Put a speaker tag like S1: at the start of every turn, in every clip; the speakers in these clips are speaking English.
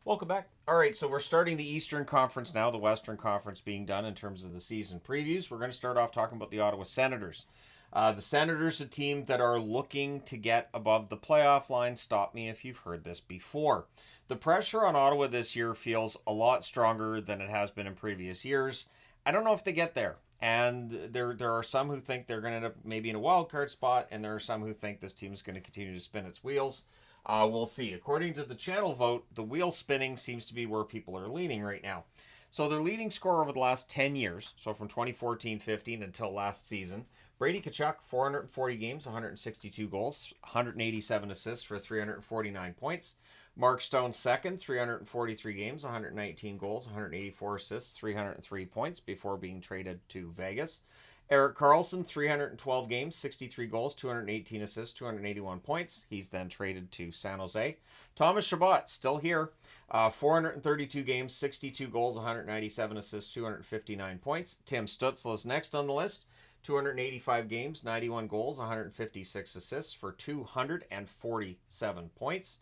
S1: Welcome back. All right, so we're starting the Eastern Conference now, the Western Conference being done in terms of the season previews. We're going to start off talking about the Ottawa Senators. The Senators, a team that are looking to get above the playoff line. Stop me if you've heard this before. The pressure on Ottawa this year feels a lot stronger than it has been in previous years. I don't know if they get there. And there are some who think they're going to end up maybe in a wild card spot, and there are some who think this team is going to continue to spin its wheels. We'll see. According to the channel vote, the wheel spinning seems to be where people are leaning right now. So their leading scorer over the last 10 years, so from 2014-15 until last season, Brady Tkachuk, 440 games, 162 goals, 187 assists for 349 points. Mark Stone second, 343 games, 119 goals, 184 assists, 303 points before being traded to Vegas. Erik Karlsson, 312 games, 63 goals, 218 assists, 281 points. He's then traded to San Jose. Thomas Chabot, still here, 432 games, 62 goals, 197 assists, 259 points. Tim Stützle is next on the list. 285 games, 91 goals, 156 assists for 247 points.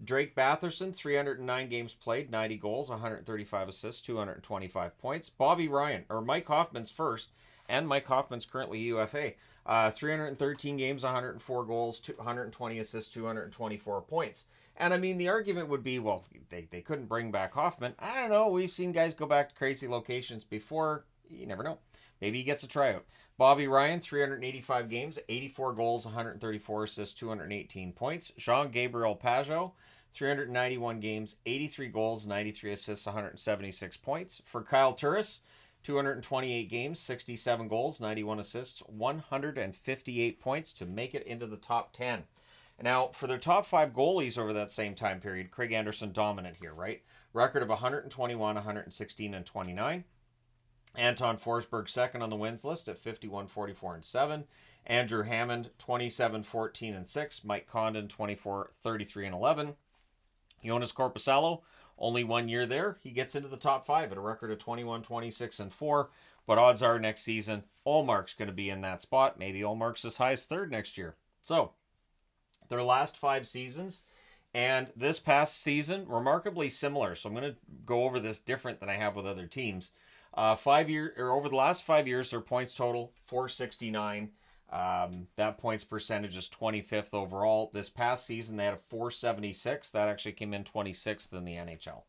S1: Drake Batherson, 309 games played, 90 goals, 135 assists, 225 points. Bobby Ryan, or Mike Hoffman's first, and Mike Hoffman's currently UFA. 313 games, 104 goals, 120 assists, 224 points. And I mean, the argument would be, well, they couldn't bring back Hoffman. I don't know. We've seen guys go back to crazy locations before. You never know. Maybe he gets a tryout. Bobby Ryan, 385 games, 84 goals, 134 assists, 218 points. Jean-Gabriel Pageau, 391 games, 83 goals, 93 assists, 176 points. For Kyle Turris, 228 games, 67 goals, 91 assists, 158 points to make it into the top 10. Now, for their top 5 goalies over that same time period, Craig Anderson dominant here, right? Record of 121, 116, and 29. Anton Forsberg second on the wins list at 51, 44, and 7. Andrew Hammond 27, 14, and 6. Mike Condon 24, 33, and 11. Jonas Korpisalo, only 1 year there. He gets into the top 5 at a record of 21, 26, and 4. But odds are next season, Ullmark's going to be in that spot. Maybe Ullmark's as high as third next year. So, their last 5 seasons and this past season, remarkably similar. So I'm going to go over this different than I have with other teams. 5 year or over the last 5 years, their points total 469. That points percentage is 25th overall. This past season, they had a 476. That actually came in 26th in the NHL.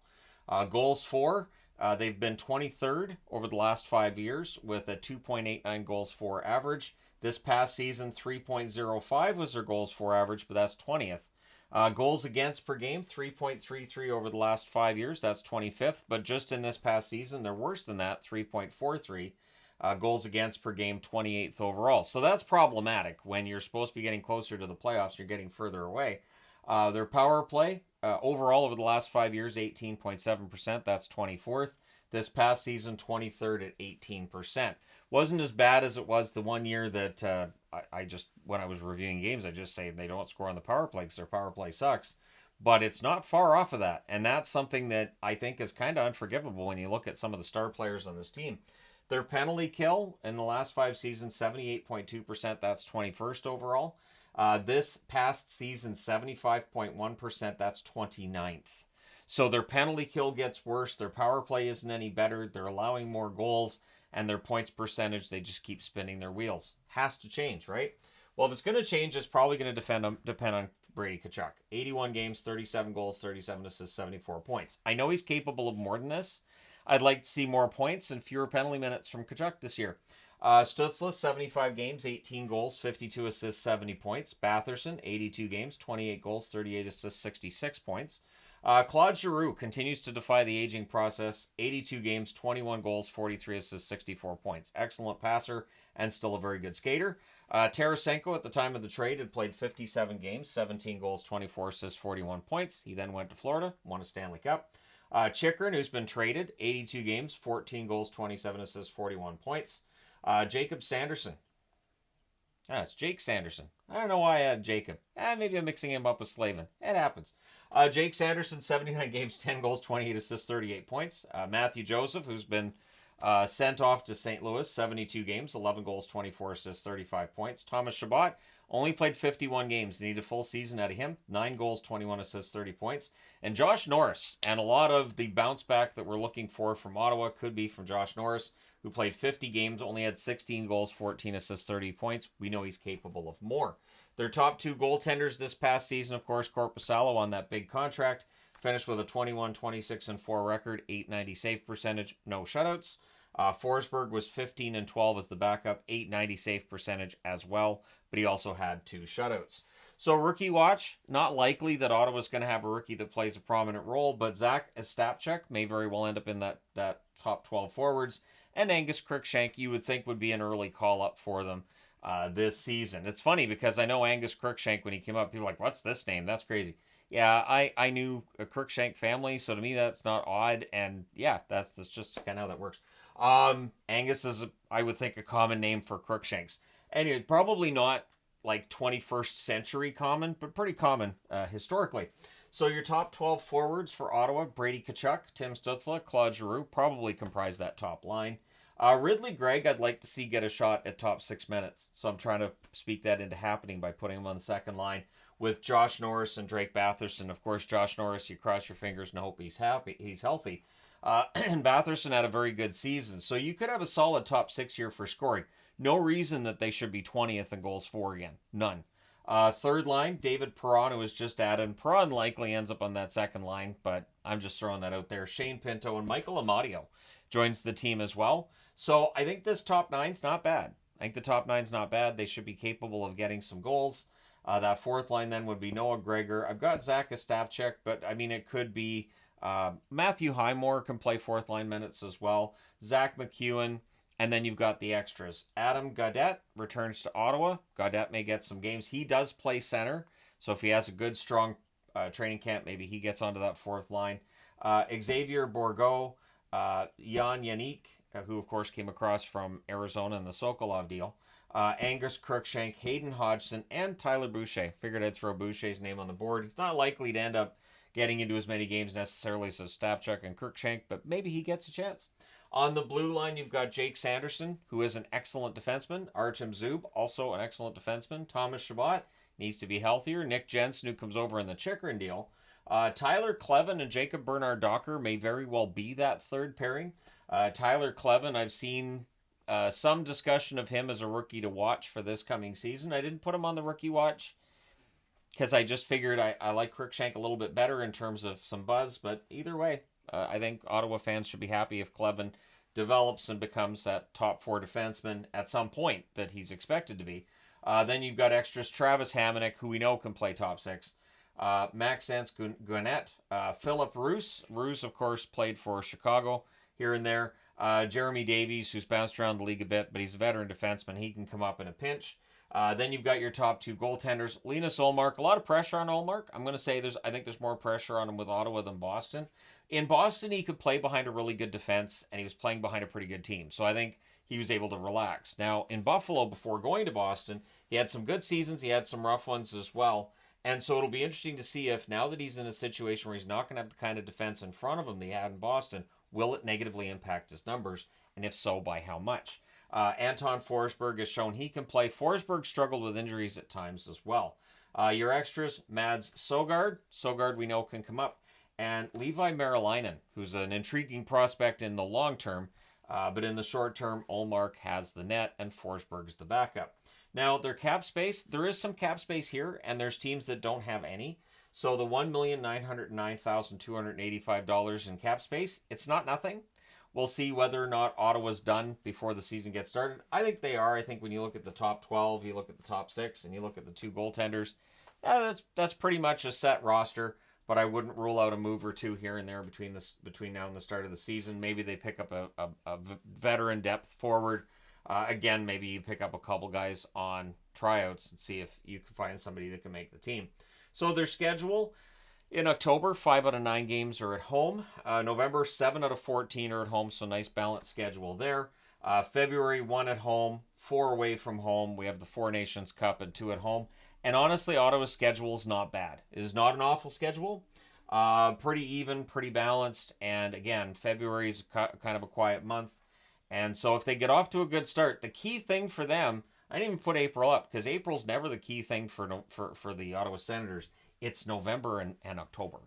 S1: Goals for, they've been 23rd over the last 5 years with a 2.89 goals for average. This past season, 3.05 was their goals for average, but that's 20th. Goals against per game, 3.33 over the last 5 years. That's 25th. But just in this past season, they're worse than that, 3.43. Goals against per game, 28th overall. So that's problematic when you're supposed to be getting closer to the playoffs. You're getting further away. Their power play, overall over the last 5 years, 18.7%. That's 24th. This past season, 23rd at 18%. Wasn't as bad as it was the 1 year that I just, when I was reviewing games, I just say they don't score on the power play because their power play sucks. But it's not far off of that. And that's something that I think is kind of unforgivable when you look at some of the star players on this team. Their penalty kill in the last 5 seasons, 78.2%. That's 21st overall. This past season, 75.1%. That's 29th. So their penalty kill gets worse. Their power play isn't any better. They're allowing more goals. And their points percentage, they just keep spinning their wheels. Has to change, right? Well, if it's going to change, it's probably going to depend on Brady Tkachuk. 81 games, 37 goals, 37 assists, 74 points. I know he's capable of more than this. I'd like to see more points and fewer penalty minutes from Tkachuk this year. Stützle, 75 games, 18 goals, 52 assists, 70 points. Batherson, 82 games, 28 goals, 38 assists, 66 points. Claude Giroux continues to defy the aging process. 82 games, 21 goals, 43 assists, 64 points. Excellent passer and still a very good skater. Tarasenko at the time of the trade had played 57 games, 17 goals, 24 assists, 41 points. He then went to Florida, won a Stanley Cup. Chychrun, who's been traded, 82 games, 14 goals, 27 assists, 41 points. Jacob Sanderson. It's Jake Sanderson. I don't know why I had Jacob. Maybe I'm mixing him up with Slavin. It happens. Jake Sanderson, 79 games, 10 goals, 28 assists, 38 points. Matthew Joseph, who's been sent off to St. Louis, 72 games, 11 goals, 24 assists, 35 points. Thomas Chabot, Only played 51 games. They need a full season out of him. 9 goals, 21 assists, 30 points. And Josh Norris. And a lot of the bounce back that we're looking for from Ottawa could be from Josh Norris, who played 50 games, only had 16 goals, 14 assists, 30 points. We know he's capable of more. Their top 2 goaltenders this past season, of course, Korpisalo on that big contract, finished with a 21, 26, and 4 record, 890 save percentage, no shutouts. Forsberg was 15 and 12 as the backup, 890 save percentage as well, but he also had 2 shutouts. So rookie watch, not likely that Ottawa's going to have a rookie that plays a prominent role, but Zach Ostapchuk may very well end up in that top 12 forwards, and Angus Crookshank you would think would be an early call-up for them this season. It's funny because I know Angus Crookshank, when he came up, people were like, what's this name? That's crazy. Yeah, I knew a Crookshank family, so to me that's not odd, and yeah, that's just kind of how that works. Angus is, I would think, a common name for Crookshanks. Anyway, probably not like 21st century common, but pretty common historically. So your top 12 forwards for Ottawa, Brady Tkachuk, Tim Stützle, Claude Giroux, probably comprise that top line. Ridley Gregg, I'd like to see get a shot at top 6 minutes. So I'm trying to speak that into happening by putting him on the second line with Josh Norris and Drake Batherson. Of course, Josh Norris, you cross your fingers and hope he's healthy. And Batherson had a very good season. So you could have a solid top 6 here for scoring. No reason that they should be 20th in goals for again. None. Third line, David Perron, who was just added. Perron likely ends up on that second line, but I'm just throwing that out there. Shane Pinto and Michael Amadio joins the team as well. So I think this top 9's not bad. I think the top 9's not bad. They should be capable of getting some goals. That fourth line then would be Noah Gregor. I've got Zach Ostapchuk, but I mean, it could be Matthew Highmore can play fourth line minutes as well. Zach McEwen. And then you've got the extras. Adam Gaudette returns to Ottawa. Gaudette may get some games. He does play center. So if he has a good, strong training camp, maybe he gets onto that fourth line. Xavier Bourgault, Jan Yannick, who of course came across from Arizona in the Sokolov deal. Angus Crookshank, Hayden Hodgson, and Tyler Boucher. Figured I'd throw Boucher's name on the board. He's not likely to end up getting into as many games necessarily as Ostapchuk and Crookshank, but maybe he gets a chance. On the blue line, you've got Jake Sanderson, who is an excellent defenseman. Artem Zub, also an excellent defenseman. Thomas Chabot needs to be healthier. Nick Jensen, who comes over in the Chychrun deal. Tyler Clevin and Jacob Bernard-Docker may very well be that third pairing. Tyler Clevin, I've seen some discussion of him as a rookie to watch for this coming season. I didn't put him on the rookie watch because I just figured I like Crookshank a little bit better in terms of some buzz, but either way, I think Ottawa fans should be happy if Clevin develops and becomes that top 4 defenseman at some point that he's expected to be. Then you've got extras Travis Hamonic, who we know can play top 6. Maxence Gwinnett, Philip Roos. Roos, of course, played for Chicago here and there. Jeremy Davies, who's bounced around the league a bit, but he's a veteran defenseman. He can come up in a pinch. Then you've got your top 2 goaltenders. Linus Ullmark, a lot of pressure on Ullmark. I'm going to say I think there's more pressure on him with Ottawa than Boston. In Boston, he could play behind a really good defense, and he was playing behind a pretty good team. So I think he was able to relax. Now, in Buffalo, before going to Boston, he had some good seasons. He had some rough ones as well. And so it'll be interesting to see if now that he's in a situation where he's not going to have the kind of defense in front of him that he had in Boston, will it negatively impact his numbers? And if so, by how much? Anton Forsberg has shown he can play. Forsberg struggled with injuries at times as well. Your extras, Mads Sogard. Sogard we know can come up. And Levi Marilainen, who's an intriguing prospect in the long term. But in the short term, Ullmark has the net and Forsberg's the backup. Now, their cap space, there is some cap space here, and there's teams that don't have any. So the $1,909,285 in cap space, it's not nothing. We'll see whether or not Ottawa's done before the season gets started. I think they are. I think when you look at the top 12, you look at the top 6, and you look at the 2 goaltenders, that's pretty much a set roster. But I wouldn't rule out a move or two here and there between now and the start of the season. Maybe they pick up a veteran depth forward. Again, maybe you pick up a couple guys on tryouts and see if you can find somebody that can make the team. So their schedule in October, 5 out of 9 games are at home. November, 7 out of 14 are at home, so nice balanced schedule there. February, 1 at home, 4 away from home. We have the Four Nations Cup and 2 at home. And honestly, Ottawa's schedule is not bad. It is not an awful schedule. Pretty even, pretty balanced. And again, February is kind of a quiet month. And so if they get off to a good start, the key thing for them, I didn't even put April up because April's never the key thing for the Ottawa Senators. It's November and October.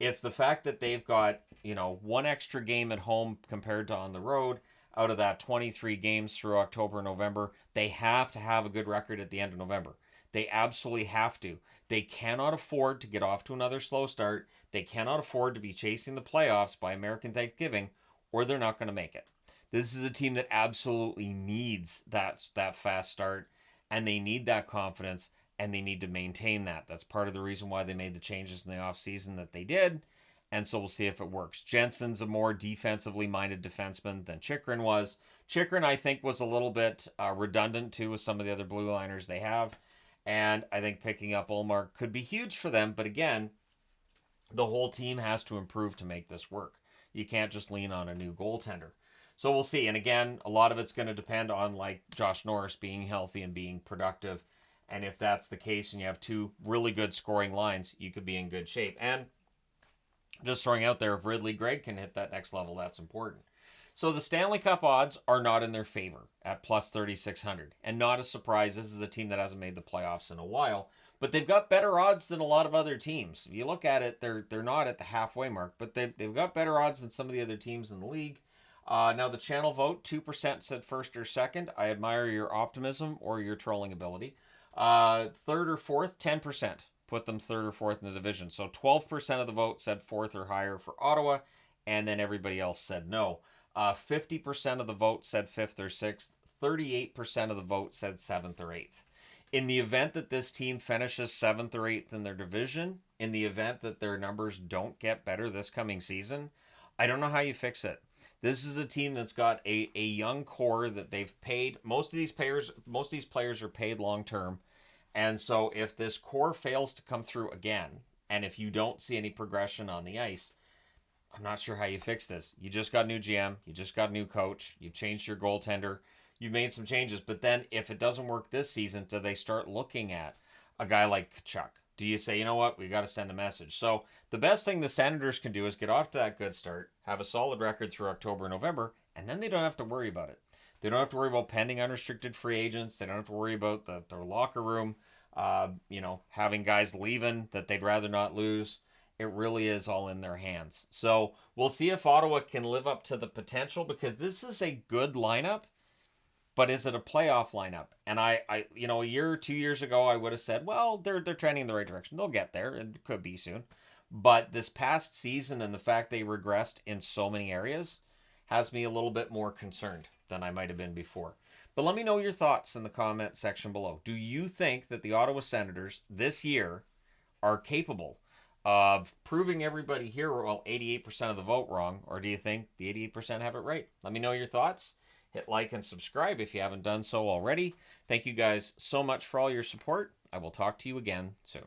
S1: It's the fact that they've got, one extra game at home compared to on the road. Out of that 23 games through October and November, they have to have a good record at the end of November. They absolutely have to. They cannot afford to get off to another slow start. They cannot afford to be chasing the playoffs by American Thanksgiving, or they're not going to make it. This is a team that absolutely needs that fast start, and they need that confidence, and they need to maintain that. That's part of the reason why they made the changes in the offseason that they did, and so we'll see if it works. Jensen's a more defensively minded defenseman than Chychrun was. Chychrun, I think, was a little bit redundant, too, with some of the other blue liners they have, and I think picking up Ullmark could be huge for them, but again, the whole team has to improve to make this work. You can't just lean on a new goaltender. So we'll see. And again, a lot of it's going to depend on like Josh Norris being healthy and being productive. And if that's the case and you have two really good scoring lines, you could be in good shape. And just throwing out there, if Ridley Gregg can hit that next level, that's important. So the Stanley Cup odds are not in their favor at plus 3,600. And not a surprise, this is a team that hasn't made the playoffs in a while. But they've got better odds than a lot of other teams. If you look at it, they're not at the halfway mark, but they've got better odds than some of the other teams in the league. Now, the channel vote, 2% said first or second. I admire your optimism or your trolling ability. Third or fourth, 10%. Put them third or fourth in the division. So 12% of the vote said fourth or higher for Ottawa, and then everybody else said no. 50% of the vote said fifth or sixth. 38% of the vote said seventh or eighth. In the event that this team finishes seventh or eighth in their division, in the event that their numbers don't get better this coming season, I don't know how you fix it. This is a team that's got a young core that they've paid. Most of these players are paid long term. And so if this core fails to come through again, and if you don't see any progression on the ice, I'm not sure how you fix this. You just got a new GM, you just got a new coach, you've changed your goaltender, you've made some changes, but then if it doesn't work this season, do they start looking at a guy like Tkachuk? Do you say, you know what, we got to send a message? So the best thing the Senators can do is get off to that good start, have a solid record through October and November, and then they don't have to worry about it. They don't have to worry about pending unrestricted free agents. They don't have to worry about their locker room, having guys leaving that they'd rather not lose. It really is all in their hands. So we'll see if Ottawa can live up to the potential, because this is a good lineup. But is it a playoff lineup? And a year or 2 years ago, I would have said, well, they're trending in the right direction. They'll get there. It could be soon. But this past season and the fact they regressed in so many areas has me a little bit more concerned than I might have been before. But let me know your thoughts in the comment section below. Do you think that the Ottawa Senators this year are capable of proving everybody here, 88% of the vote wrong? Or do you think the 88% have it right? Let me know your thoughts. Hit like and subscribe if you haven't done so already. Thank you guys so much for all your support. I will talk to you again soon.